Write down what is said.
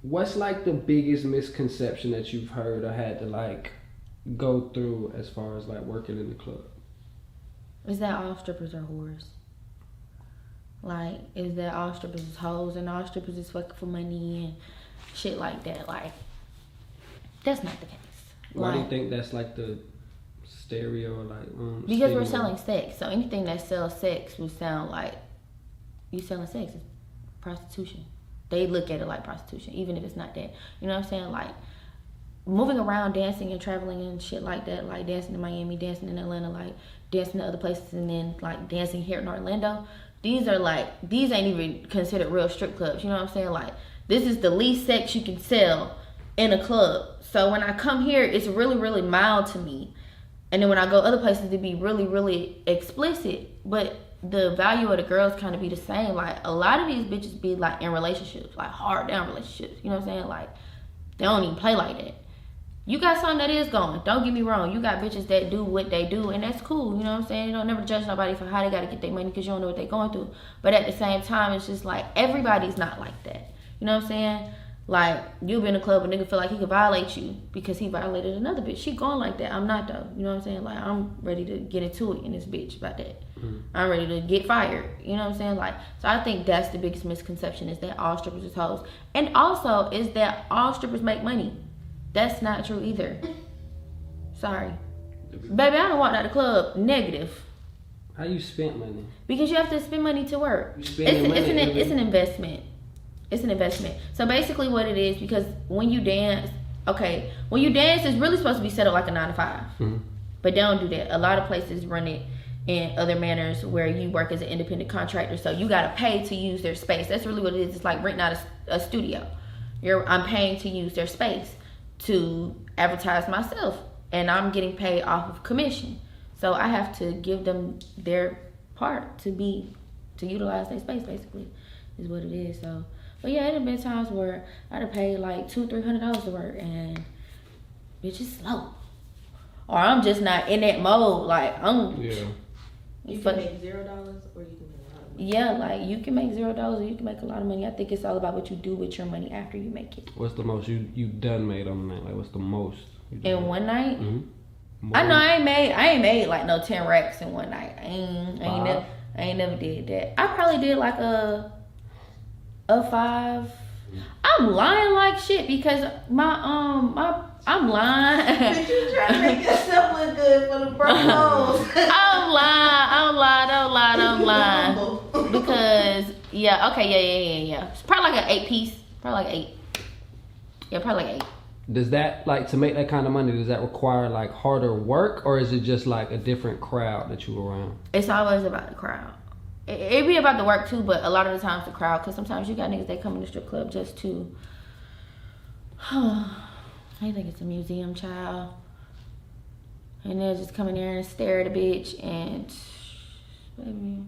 What's like the biggest misconception that you've heard or had to like go through as far as like working in the club? Is that all strippers are whores? Like, is that all strippers is hoes and all strippers is fucking for money and shit like that? Like, that's not the case. Why do you think that's like the stereo, like because we're stigma? selling sex, so anything that sells sex would sound like you selling sex. It's prostitution. They look at it like prostitution, even if it's not that. You know what I'm saying? Like, moving around, dancing and traveling and shit like that, like dancing in Miami, dancing in Atlanta, like dancing to other places, and then like dancing here in Orlando. These ain't even considered real strip clubs. You know what I'm saying? Like, this is the least sex you can sell in a club. So when I come here, it's really, really mild to me. And then when I go other places, it be really, really explicit. But the value of the girls kind of be the same. Like, a lot of these bitches be like in relationships, like hard down relationships. You know what I'm saying? Like, they don't even play like that. You got something that is going. Don't get me wrong. You got bitches that do what they do, and that's cool. You know what I'm saying? You don't never judge nobody for how they got to get their money because you don't know what they're going through. But at the same time, it's just like everybody's not like that. You know what I'm saying? Like, you'll be in a club, a nigga feel like he could violate you because he violated another bitch. She going like that. I'm not, though. You know what I'm saying? Like, I'm ready to get into it in this bitch about that. I'm ready to get fired. You know what I'm saying? Like, so I think that's the biggest misconception, is that all strippers is hoes. And also is that all strippers make money. That's not true either. Sorry. Baby, I don't walk out of the club negative. How you spent money? Because you have to spend money to work. You It's spend money an investment. It's an investment. So basically what it is, because when you dance, it's really supposed to be set up like a 9 to 5. Mm-hmm. But they don't do that. A lot of places run it in other manners where you work as an independent contractor. So you got to pay to use their space. That's really what it is. It's like renting out a studio. I'm paying to use their space to advertise myself, and I'm getting paid off of commission. So I have to give them their part to utilize their space, basically, is what it is. So, but yeah, it have been times where I'd have paid like $200-$300 to work, and bitch, it's slow, or I'm just not in that mode. Like, You can make $0 or you can make a lot of money. Yeah, like, you can make $0 or you can make a lot of money. I think it's all about what you do with your money after you make it. What's the most you done made on the night? Like, what's the most in one night? Mm-hmm. I know I ain't made like no 10 racks in one night. I ain't never did that. I probably did like a 5. I'm lying like shit because I'm lying. But you trying to make yourself look good for the promos. I'm lying. Because yeah. It's probably like an 8 piece. Probably like 8. Yeah, probably like 8. Does that, like, to make that kind of money, does that require like harder work, or is it just like a different crowd that you around? It's always about the crowd. It be about the work too, but a lot of the times the crowd, because sometimes you got niggas that come in the strip club just to, I think it's a museum, child, and they'll just come in there and stare at a bitch, and baby,